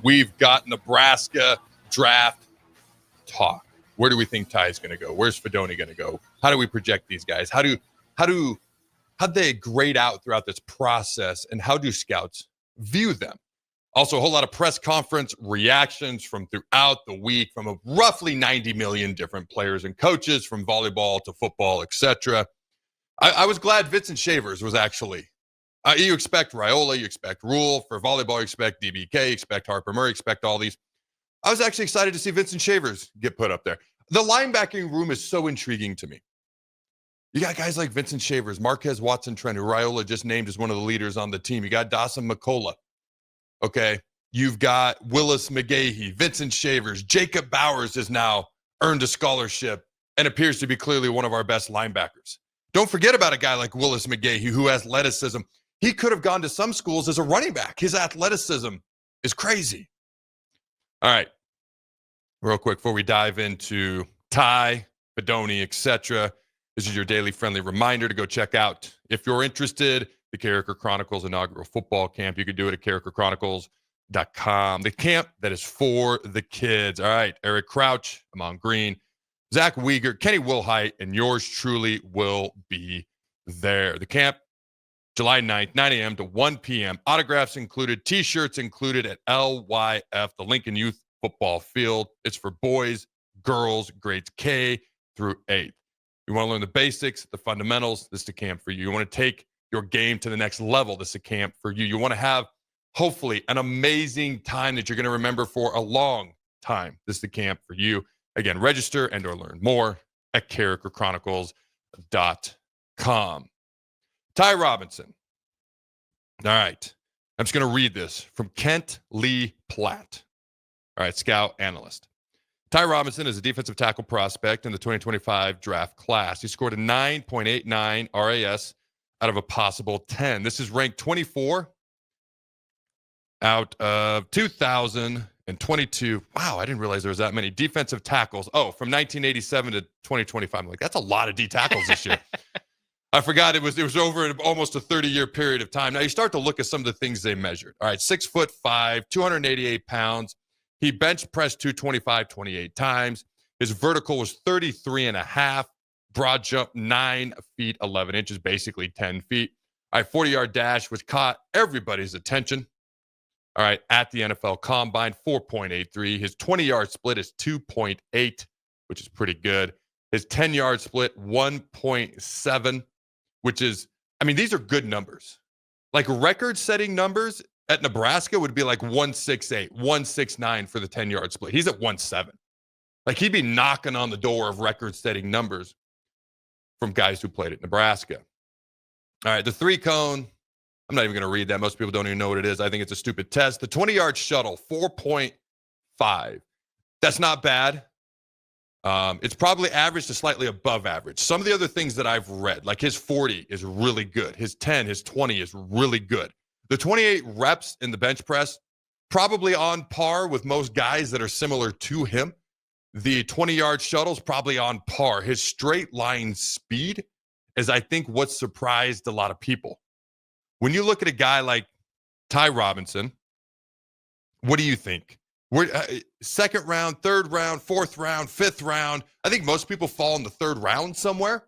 We've got Nebraska draft talk. Where do we think Ty is going to go? Where's Fedoni going to go? How do we project these guys? How'd they grade out throughout this process, and how do scouts view them? Also, a whole lot of press conference reactions from throughout the week from roughly 90 million different players and coaches, from volleyball to football, etc. I was glad Vincent Shavers was actually. You expect Raiola, you expect Rule. For volleyball, you expect DBK, you expect Harper Murray, expect all these. I was actually excited to see Vincent Shavers get put up there. The linebacking room is so intriguing to me. You got guys like Vincent Shavers, Marquez Watson-Trent, who Raiola just named as one of the leaders on the team. You got Dawson McCullough. Okay. You've got Willis McGahee, Vincent Shavers. Jacob Bowers has now earned a scholarship and appears to be clearly one of our best linebackers. Don't forget about a guy like Willis McGahee, who has athleticism. He could have gone to some schools as a running back. His athleticism is crazy. All right. Real quick, before we dive into Ty, Fedoni, etc., this is your daily friendly reminder to go check out, if you're interested, the Carriker Chronicles inaugural football camp. You can do it at carrikerchronicles.com. The camp that is for the kids. All right. Eric Crouch, Amon Green, Zach Weger, Kenny Wilhite, and yours truly will be there. The camp, July 9th, 9 a.m. to 1 p.m. Autographs included, T-shirts included at LYF, the Lincoln Youth Football Field. It's for boys, girls, grades K through 8th. You want to learn the basics, the fundamentals, this is the camp for you. You want to take your game to the next level, this is a camp for you. You want to have, hopefully, an amazing time that you're going to remember for a long time. This is the camp for you. Again, register and or learn more at carrikerchronicles.com. Ty Robinson. All right. I'm just going to read this from Kent Lee Platt. All right, scout analyst. Ty Robinson is a defensive tackle prospect in the 2025 draft class. He scored a 9.89 RAS out of a possible 10. This is ranked 24 out of 2,022. Wow, I didn't realize there was that many defensive tackles. Oh, from 1987 to 2025. I'm like, that's a lot of D tackles this year. I forgot it was over almost a 30-year period of time. Now you start to look at some of the things they measured. All right, 6'5", 288 pounds. He bench pressed 225 28 times. His vertical was 33.5. Broad jump 9 feet 11 inches, basically 10 feet. All right, 40-yard dash, which caught everybody's attention. All right, at the NFL Combine, 4.83. His 20-yard split is 2.8, which is pretty good. His 10-yard split, 1.7, which is, I mean, these are good numbers. Like record-setting numbers at Nebraska would be like 168, 169 for the 10-yard split. He's at 1.7. Like he'd be knocking on the door of record-setting numbers from guys who played at Nebraska. All right, the 3-cone, I'm not even going to read that. Most people don't even know what it is. I think it's a stupid test. The 20-yard shuttle, 4.5. That's not bad. It's probably average to slightly above average. Some of the other things that I've read, like his 40 is really good. His 10, his 20 is really good. The 28 reps in the bench press, probably on par with most guys that are similar to him. The 20-yard shuttle's probably on par. His straight line speed is, I think, what surprised a lot of people. When you look at a guy like Ty Robinson, what do you think? Second round, third round, fourth round, fifth round. I think most people fall in the third round somewhere.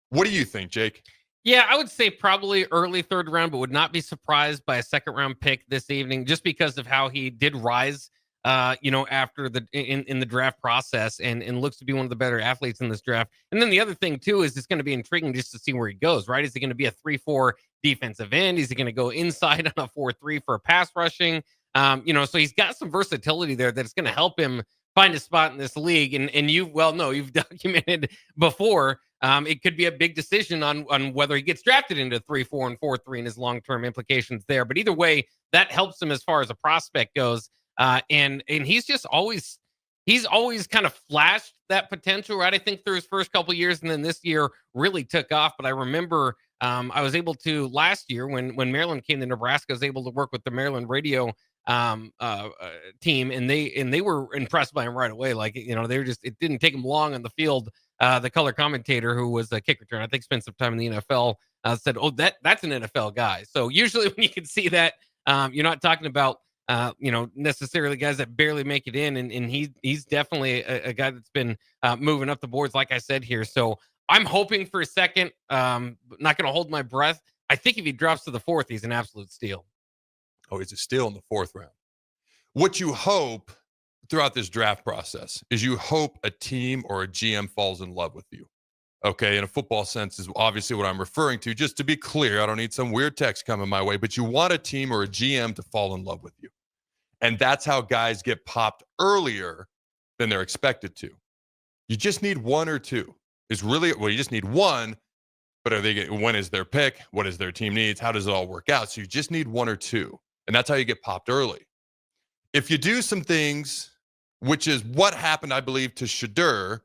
What do you think, Jake? Yeah, I would say probably early third round, but would not be surprised by a second round pick this evening, just because of how he did rise, after in the draft process, and looks to be one of the better athletes in this draft. And then the other thing too is it's going to be intriguing just to see where he goes. Right? Is he going to be a 3-4 defensive end? Is he going to go inside on a 4-3 for pass rushing? So he's got some versatility there that's going to help him find a spot in this league. And you've documented before. It could be a big decision on whether he gets drafted into 3-4 and 4-3 and his long-term implications there. But either way, that helps him as far as a prospect goes. And he's just always kind of flashed that potential, right? I think through his first couple of years, and then this year really took off. But I remember I was able to last year when Maryland came to Nebraska, I was able to work with the Maryland radio team, and they were impressed by him right away. Like, they were it didn't take him long on the field. The color commentator, who was a kick returner, I think spent some time in the NFL, said, "Oh, that's an NFL guy." So usually when you can see that, you're not talking about necessarily guys that barely make it in. And he's definitely a guy that's been moving up the boards, like I said here. So I'm hoping for a second. Not going to hold my breath. I think if he drops to the fourth, he's an absolute steal. Oh, he's a steal in the fourth round. What you hope throughout this draft process is you hope a team or a GM falls in love with you. Okay, in a football sense is obviously what I'm referring to. Just to be clear, I don't need some weird text coming my way, but you want a team or a GM to fall in love with you. And that's how guys get popped earlier than they're expected to. You just need one or two. You just need one, but when is their pick? What is their team needs? How does it all work out? So you just need one or two. And that's how you get popped early. If you do some things, which is what happened, I believe, to Shedeur,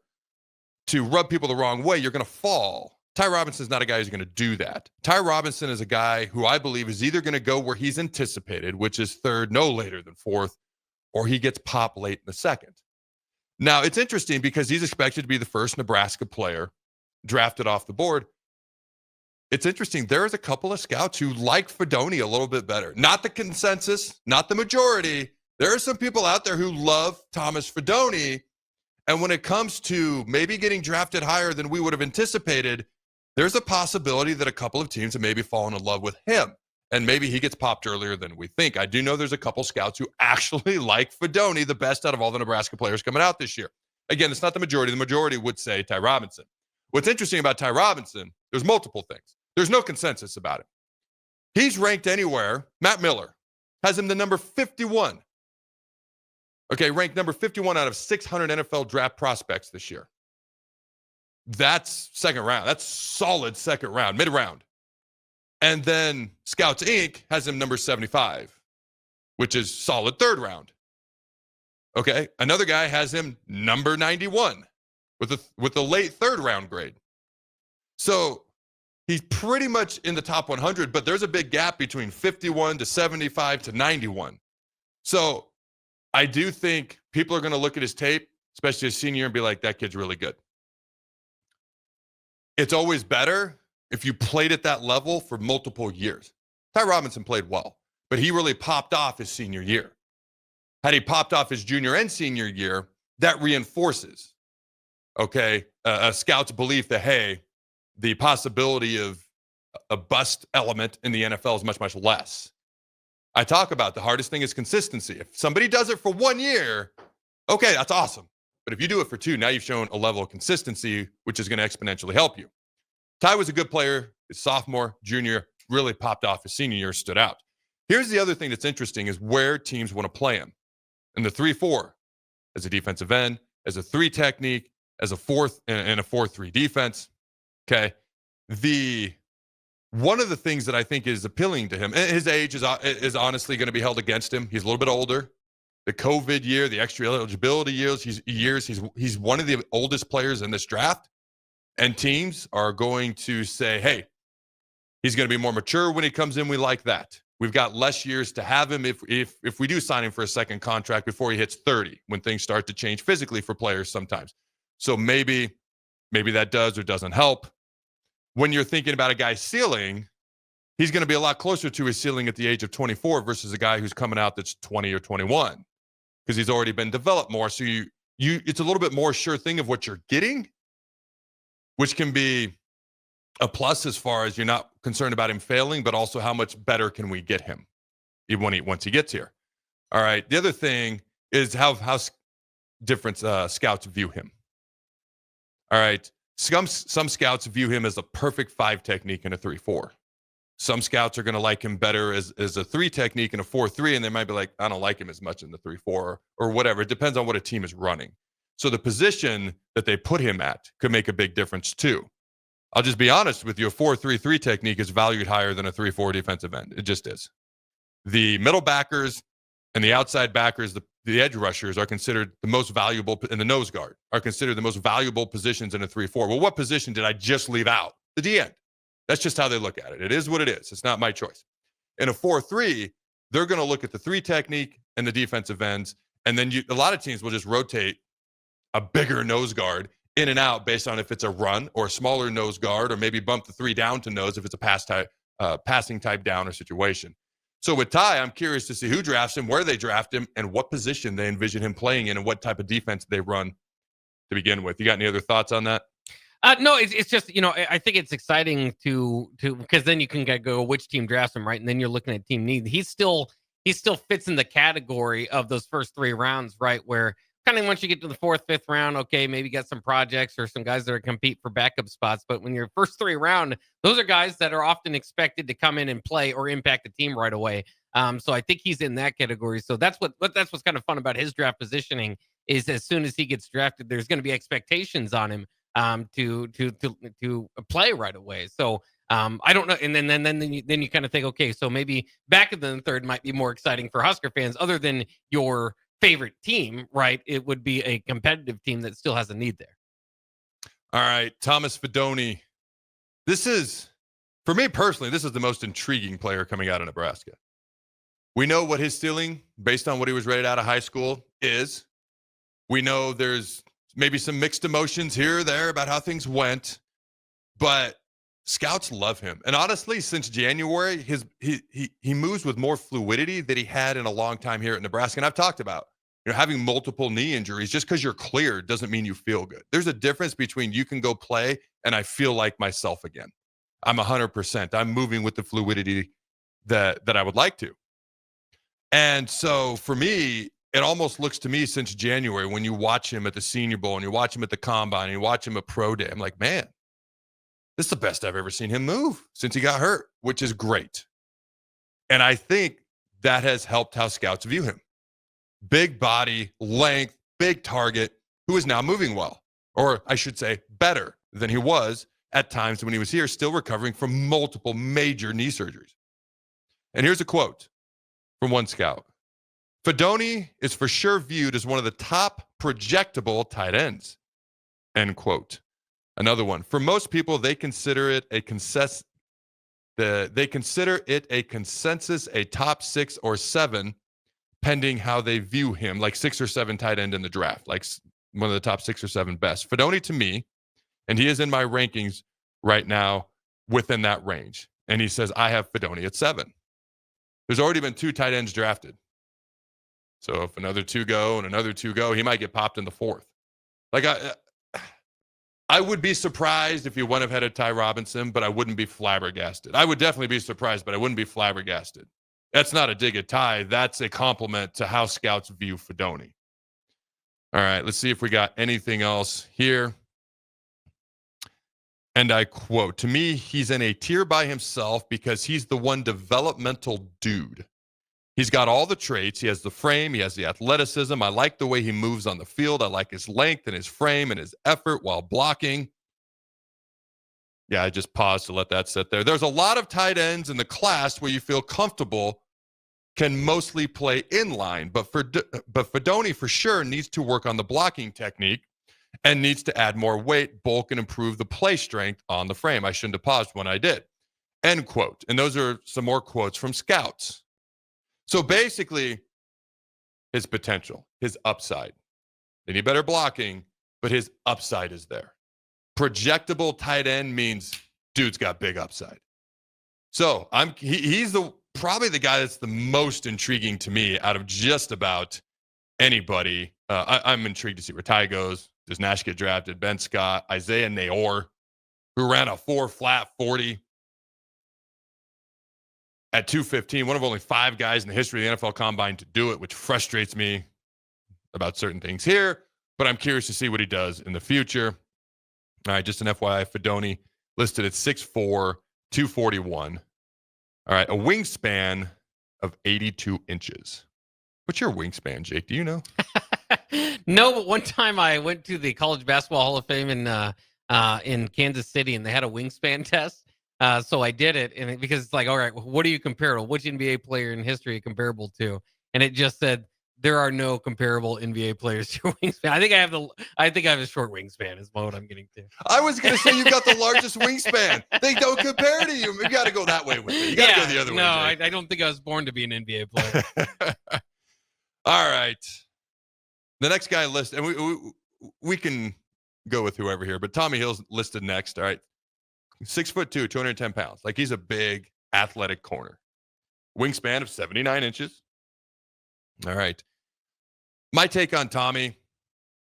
to rub people the wrong way, you're going to fall. Ty Robinson is not a guy who's going to do that. Ty Robinson is a guy who I believe is either going to go where he's anticipated, which is third, no later than fourth, or he gets popped late in the second. Now, it's interesting because he's expected to be the first Nebraska player drafted off the board. It's interesting. There's a couple of scouts who like Fidone a little bit better. Not the consensus, not the majority. There are some people out there who love Thomas Fidone. And when it comes to maybe getting drafted higher than we would have anticipated, there's a possibility that a couple of teams have maybe fallen in love with him. And maybe he gets popped earlier than we think. I do know there's a couple scouts who actually like Fidone the best out of all the Nebraska players coming out this year. Again, it's not the majority. The majority would say Ty Robinson. What's interesting about Ty Robinson, there's multiple things. There's no consensus about it. He's ranked anywhere. Matt Miller has him the number 51. Okay, ranked number 51 out of 600 NFL draft prospects this year. That's second round. That's solid second round, mid-round. And then Scouts Inc. has him number 75, which is solid third round. Okay, another guy has him number 91 with a late third round grade. So he's pretty much in the top 100, but there's a big gap between 51 to 75 to 91. So I do think people are going to look at his tape, especially his senior year, and be like, that kid's really good. It's always better if you played at that level for multiple years. Ty Robinson played well, but he really popped off his senior year. Had he popped off his junior and senior year, that reinforces, a scout's belief that, hey, the possibility of a bust element in the NFL is much, much less. I talk about the hardest thing is consistency. If somebody does it for 1 year, okay, that's awesome. But if you do it for two, now you've shown a level of consistency, which is going to exponentially help you. Ty was a good player. His sophomore, junior, really popped off. His senior year stood out. Here's the other thing that's interesting is where teams want to play him. In the 3-4, as a defensive end, as a 3 technique, as a 4th, and a 4-3 defense. Okay. One of the things that I think is appealing to him, and his age is honestly going to be held against him. He's a little bit older. The COVID year, the extra eligibility years, he's one of the oldest players in this draft. And teams are going to say, hey, he's going to be more mature when he comes in. We like that. We've got less years to have him if we do sign him for a second contract before he hits 30, when things start to change physically for players sometimes. So maybe that does or doesn't help. When you're thinking about a guy's ceiling, he's going to be a lot closer to his ceiling at the age of 24 versus a guy who's coming out that's 20 or 21, because he's already been developed more. So it's a little bit more sure thing of what you're getting, which can be a plus as far as you're not concerned about him failing, but also how much better can we get him once he gets here. All right. The other thing is how different scouts view him. All right. Some scouts view him as a perfect 5 technique in a 3-4. Some scouts are going to like him better as a 3 technique in a 4-3, and they might be like, I don't like him as much in the 3-4 or whatever. It depends on what a team is running. So the position that they put him at could make a big difference too. I'll just be honest with you. A 4-3-3 technique is valued higher than a 3-4 defensive end. It just is. The middle backers and the outside backers, the edge rushers are considered the most valuable, and the nose guard are considered the most valuable positions in a 3-4. Well, what position did I just leave out? The D end. That's just how they look at it. It is what it is. It's not my choice. In a 4-3, they're going to look at the 3 technique and the defensive ends, and then a lot of teams will just rotate a bigger nose guard in and out based on if it's a run or a smaller nose guard, or maybe bump the 3 down to nose if it's a passing type down or situation. So with Ty, I'm curious to see who drafts him, where they draft him, and what position they envision him playing in, and what type of defense they run to begin with. You got any other thoughts on that? No, it's just, I think it's exciting to because then you can go which team drafts him, right? And then you're looking at team need. He still fits in the category of those first 3 rounds, right? Where kind of once you get to the 4th, 5th round, okay, maybe get some projects or some guys that are compete for backup spots. But when you're first 3 round, those are guys that are often expected to come in and play or impact the team right away. So I think he's in that category. So that's what's kind of fun about his draft positioning is as soon as he gets drafted, there's going to be expectations on him to play right away. So I don't know. And then you kind of think, okay, so maybe back in the 3rd might be more exciting for Husker fans, other than your favorite team, right? It would be a competitive team that still has a need there. All right, Thomas Fidone. This is, for me personally, this is the most intriguing player coming out of Nebraska. We know what his ceiling, based on what he was rated out of high school, is. We know there's maybe some mixed emotions here or there about how things went, but scouts love him. And honestly, since January, he moves with more fluidity than he had in a long time here at Nebraska. And I've talked about, having multiple knee injuries, just because you're cleared doesn't mean you feel good. There's a difference between you can go play and I feel like myself again. I'm 100%. I'm moving with the fluidity that I would like to. And so for me, it almost looks to me since January, when you watch him at the Senior Bowl and you watch him at the Combine and you watch him at Pro Day, I'm like, man, this is the best I've ever seen him move since he got hurt, which is great. And I think that has helped how scouts view him. Big body, length, big target, who is now moving well, or I should say better than he was at times when he was here, still recovering from multiple major knee surgeries. And here's a quote from one scout. Fidone is for sure viewed as one of the top projectable tight ends, end quote. Another one. For most people, they consider it a consensus, a top 6 or 7, pending how they view him, like 6 or 7 tight end in the draft, like one of the top 6 or 7 best. Fidone to me, and he is in my rankings right now within that range. And he says, I have Fidone at 7. There's already been 2 tight ends drafted. So if another 2 go and another 2 go, he might get popped in the 4th. Like I would be surprised if he went ahead of Ty Robinson, but I wouldn't be flabbergasted. I would definitely be surprised, but I wouldn't be flabbergasted. That's not a dig at Ty. That's a compliment to how scouts view Fidone. All right, let's see if we got anything else here. And I quote, to me, he's in a tier by himself because he's the one developmental dude. He's got all the traits. He has the frame. He has the athleticism. I like the way he moves on the field. I like his length and his frame and his effort while blocking. Yeah, I just paused to let that sit there. There's a lot of tight ends in the class where you feel comfortable can mostly play inline, but Fidone for sure needs to work on the blocking technique and needs to add more weight, bulk, and improve the play strength on the frame. I shouldn't have paused when I did. End quote. And those are some more quotes from scouts. So basically, his potential, his upside. They need better blocking, but his upside is there. Projectable tight end means dude's got big upside. So he's probably the guy that's the most intriguing to me out of just about anybody. I'm intrigued to see where Ty goes. Does Nash get drafted? Ben Scott, Isaiah Naor, who ran a 4.40 at 215, one of only 5 guys in the history of the NFL Combine to do it, which frustrates me about certain things here, but I'm curious to see what he does in the future. All right, just an FYI, Fidone listed at 6'4", 241. All right, a wingspan of 82 inches. What's your wingspan, Jake? Do you know? No, but one time I went to the College Basketball Hall of Fame in Kansas City, and they had a wingspan test. So I did it, and because it's like, all right, what are you comparable? Which NBA player in history are you comparable to? And it just said there are no comparable NBA players to wingspan. I think I have a short wingspan is what I'm getting to. I was going to say you've got the largest wingspan. They don't compare to you. You got to go that way with it. You got to go the other way. No, I don't think I was born to be an NBA player. All right. The next guy listed, and we can go with whoever here, but Tommy Hill's listed next. All right. 6'2", 210 pounds. Like, he's a big athletic corner. wingspan of 79 inches. All right. My take on Tommy,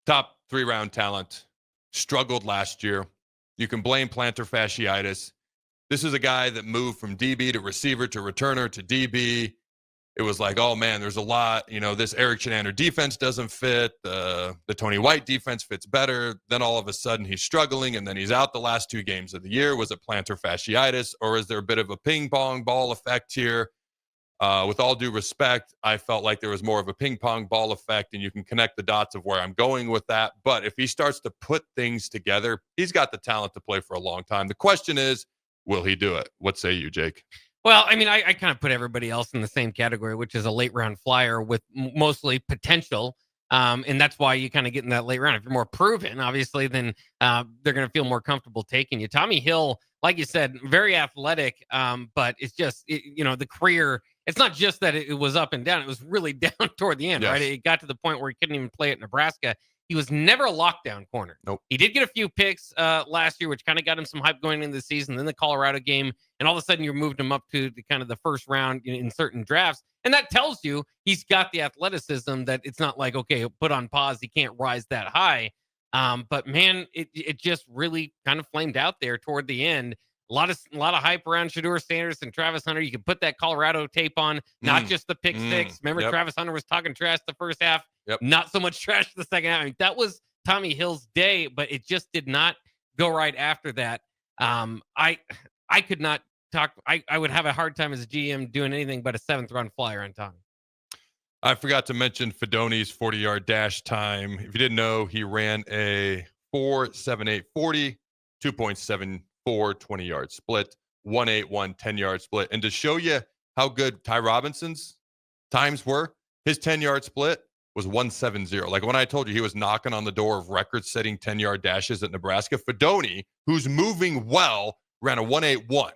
top 3-round talent, struggled last year. You can blame plantar fasciitis. This is a guy that moved from DB to receiver to returner to DB. It was like, oh man, there's a lot. This Eric Chinander defense doesn't fit. The Tony White defense fits better. Then all of a sudden he's struggling, and then he's out the last 2 games of the year. Was it plantar fasciitis, or is there a bit of a ping pong ball effect here? With all due respect, I felt like there was more of a ping pong ball effect, and you can connect the dots of where I'm going with that. But if he starts to put things together, he's got the talent to play for a long time. The question is, will he do it? What say you, Jake? Well, I mean, I kind of put everybody else in the same category, which is a late round flyer with mostly potential. And that's why you kind of get in that late round. If you're more proven, obviously, then they're going to feel more comfortable taking you. Tommy Hill, like you said, very athletic, but it's just, the career, it's not just that it was up and down. It was really down toward the end, Yes. right? It got to the point where he couldn't even play at Nebraska. He was never a lockdown corner. Nope. He did get a few picks last year, which kind of got him some hype going into the season. Then the Colorado game, and all of a sudden you moved him up to the kind of the first round in certain drafts. And that tells you he's got the athleticism that it's not like, okay, put on pause, he can't rise that high. But man, it just really kind of flamed out there toward the end. A lot of hype around Shedeur Sanders and Travis Hunter. You can put that Colorado tape on, not just the pick six. Remember, Yep. Travis Hunter was talking trash the first half, not so much trash the second half. I mean, that was Tommy Hill's day, but it just did not go right after that. I could not talk. I would have a hard time as a GM doing anything but a 7th round flyer on Tommy. I forgot to mention Fedoni's 40-yard dash time. If you didn't know, he ran a 4.78 40, 2.74 20-yard split, 1.81 10-yard split. And to show you how good Ty Robinson's times were, his 10-yard split was 1.70. Like when I told you he was knocking on the door of record-setting 10-yard dashes at Nebraska, Fedoni, who's moving well, ran a 1.81.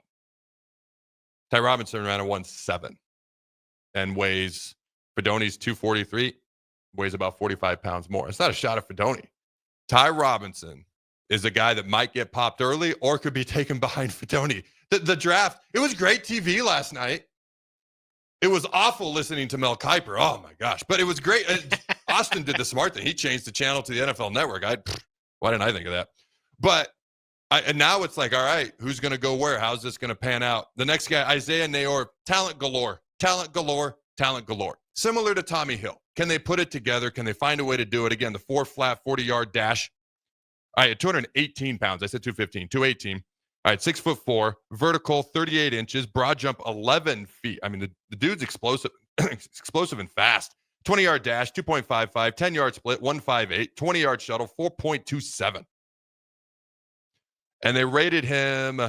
Ty Robinson ran a 1.7 and weighs, Fedoni's 243, weighs about 45 pounds more. It's not a shot at Fedoni. Ty Robinson is a guy that might get popped early or could be taken behind Fedoni. The draft, it was great TV last night. It was awful listening to Mel Kiper. Oh, my gosh. But it was great. Austin did the smart thing. He changed the channel to the NFL Network. Why didn't I think of that? But and now it's like, all right, who's going to go where? How's this going to pan out? The next guy, Isaiah Nayor, talent galore, talent galore, talent galore. Similar to Tommy Hill. Can they put it together? Can they find a way to do it? Again, the 4-flat 40-yard dash. All right, 218 pounds. I said 215, 218. All right, 6'4", vertical 38 inches, broad jump 11 feet. I mean, the dude's explosive, explosive and fast. 20-yard dash, 2.55, 10-yard split, 1.58, 20-yard shuttle, 4.27. And they rated him,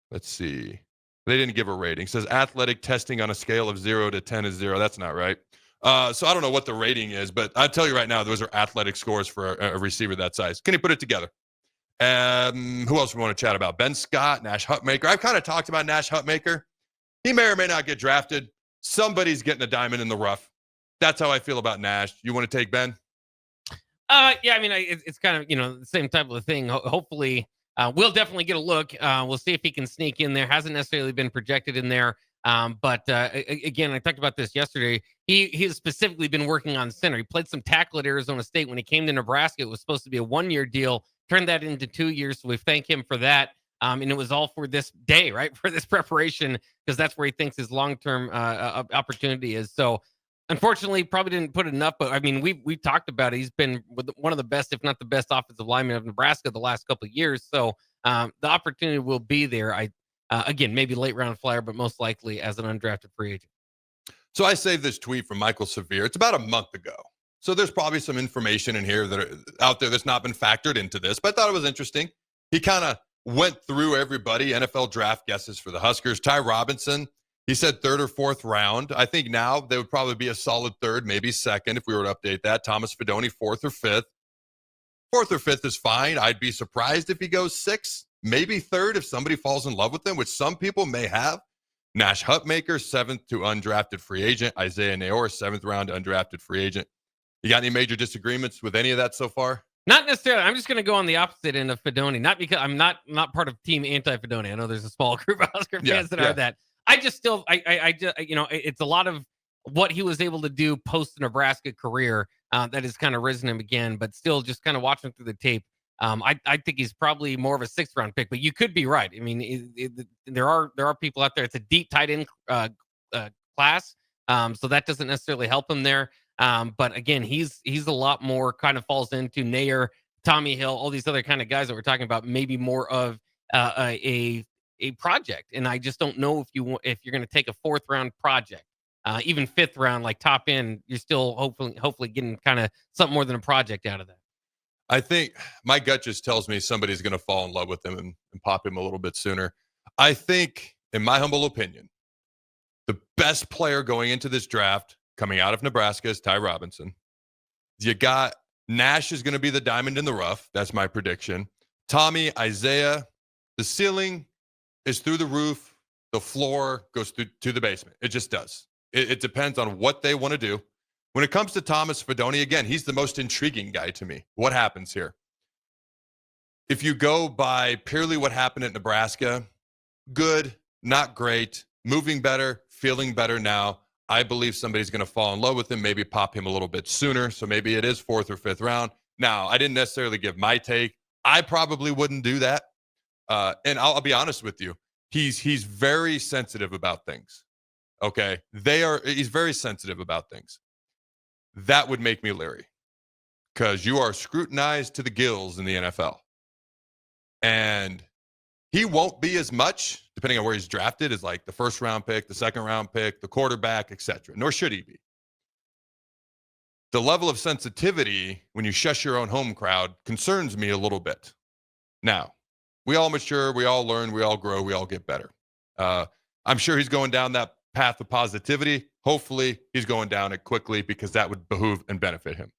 let's see. They didn't give a rating. It says athletic testing on a scale of 0 to 10 is 0. That's not right. So I don't know what the rating is, but I'll tell you right now, those are athletic scores for a receiver that size. Can he put it together? Who else we want to chat about? Ben Scott, Nash Hutmaker. I've kind of talked about Nash Hutmaker. He may or may not get drafted. Somebody's getting a diamond in the rough. That's how I feel about Nash. You want to take Ben? Yeah, I mean, it's kind of, the same type of thing. Hopefully, we'll definitely get a look. We'll see if he can sneak in there. Hasn't necessarily been projected in there. But again, I talked about this yesterday. He's specifically been working on center. He played some tackle at Arizona State. When he came to Nebraska, it was supposed to be a 1-year deal. Turned that into 2 years. So we thank him for that. And it was all for this day, right? For this preparation, because that's where he thinks his long-term opportunity is. So unfortunately, probably didn't put enough. But I mean, we've talked about it. He's been one of the best, if not the best, offensive lineman of Nebraska the last couple of years. So the opportunity will be there. Again, maybe late round flyer, but most likely as an undrafted free agent. So I saved this tweet from Michael Severe. It's about a month ago. So there's probably some information in here that are out there that's not been factored into this, but I thought it was interesting. He kind of went through everybody, NFL draft guesses for the Huskers. Ty Robinson, he said 3rd or 4th round. I think now they would probably be a solid 3rd, maybe 2nd if we were to update that. Thomas Fedoni, 4th or 5th. 4th or 5th is fine. I'd be surprised if he goes 6th, maybe 3rd if somebody falls in love with him, which some people may have. Nash Hutmaker, 7th to undrafted free agent. Isaiah Nayor, 7th round undrafted free agent. You got any major disagreements with any of that so far? Not necessarily. I'm just going to go on the opposite end of Fedoni. Not because I'm not part of team anti-Fedoni. I know there's a small group of Husker fans that are that. I just still, I just, it's a lot of what he was able to do post Nebraska career that has kind of risen him again. But still, just kind of watching through the tape, I think he's probably more of a 6th round pick. But you could be right. I mean, there are people out there. It's a deep tight end class, so that doesn't necessarily help him there. But again, he's a lot more kind of falls into Nair, Tommy Hill, all these other kind of guys that we're talking about. Maybe more of a project, and I just don't know if you're going to take a 4th-round project, even 5th round, like top end, you're still hopefully getting kind of something more than a project out of that. I think my gut just tells me somebody's going to fall in love with him and pop him a little bit sooner. I think, in my humble opinion, the best player going into this draft coming out of Nebraska is Ty Robinson. You got Nash is going to be the diamond in the rough. That's my prediction. Tommy, Isaiah, the ceiling is through the roof. The floor goes through to the basement. It just does. It depends on what they want to do. When it comes to Thomas Fidone, again, he's the most intriguing guy to me. What happens here? If you go by purely what happened at Nebraska, good, not great, moving better, feeling better now. I believe somebody's going to fall in love with him, maybe pop him a little bit sooner. So maybe it is 4th or 5th round. Now, I didn't necessarily give my take. I probably wouldn't do that. And I'll be honest with you. He's very sensitive about things. Okay. He's very sensitive about things. That would make me leery because you are scrutinized to the gills in the NFL. And he won't be as much, depending on where he's drafted, as like the 1st-round pick, the 2nd-round pick, the quarterback, etc. Nor should he be. The level of sensitivity when you shush your own home crowd concerns me a little bit. Now, we all mature, we all learn, we all grow, we all get better. I'm sure he's going down that path of positivity. Hopefully, he's going down it quickly because that would behoove and benefit him.